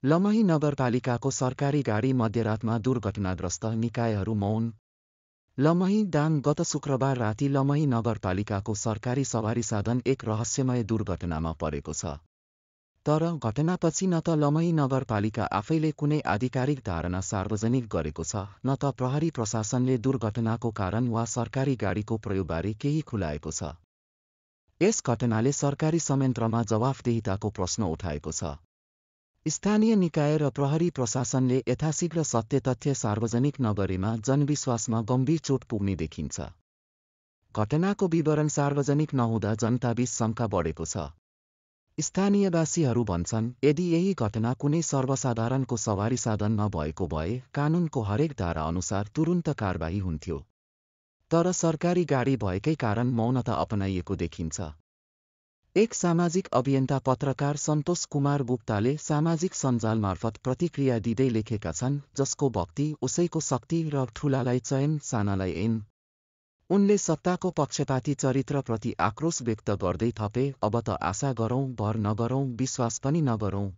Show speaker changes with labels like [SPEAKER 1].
[SPEAKER 1] लमही नगरपालिकाको सरकारी गाडी मध्यरातमा दुर्घटनाग्रस्त, निकायहरू मौन। लमही दाङ गत शुक्रबार राति लमही नगरपालिकाको सरकारी सवारी साधन एक रहस्यमय दुर्घटनामा परेको छ। तर घटनापछि न त लमही नगरपालिका आफैले कुनै आधिकारिक धारणा सार्वजनिक गरेको छ, न त प्रहरी प्रशासनले दुर्घटनाको कारण वा सरकारी गाडीको प्रयोगबारे केही खुलाएको छ। यस घटनाले सरकारी संयन्त्रमा जवाफदेहिताको प्रश्न उठाएको छ। स्थानीय निकाय र प्रहरी प्रशासनले यथाशीघ्र सत्य तथ्य सार्वजनिक नगरेमा जनविश्वासमा गम्भीर चोट पुग्ने देखिन्छ। घटनाको विवरण सार्वजनिक नहुँदा जनताबीच शङ्का बढेको छ। स्थानीयवासीहरू भन्छन्, यदि यही घटना कुनै सर्वसाधारणको सवारी साधनमा भएको भए कानुनको हरेक धारा अनुसार तुरुन्त कारबाही हुन्थ्यो। तर सरकारी गाडी भएकै कारण मौनता अपनाइएको देखिन्छ। एक सामाजिक अभियन्ता पत्रकार सन्तोष कुमार गुप्ताले सामाजिक सञ्जाल मार्फत प्रतिक्रिया दिँदै लेखेका छन्, जसको भक्ति उसैको शक्ति र ठुलालाई चयन सानालाई ऐन। उनले सत्ताको पक्षपाती चरित्रप्रति आक्रोश व्यक्त गर्दै थपे, अब त आशा गरौँ, भर नगरौँ, विश्वास पनि नगरौँ।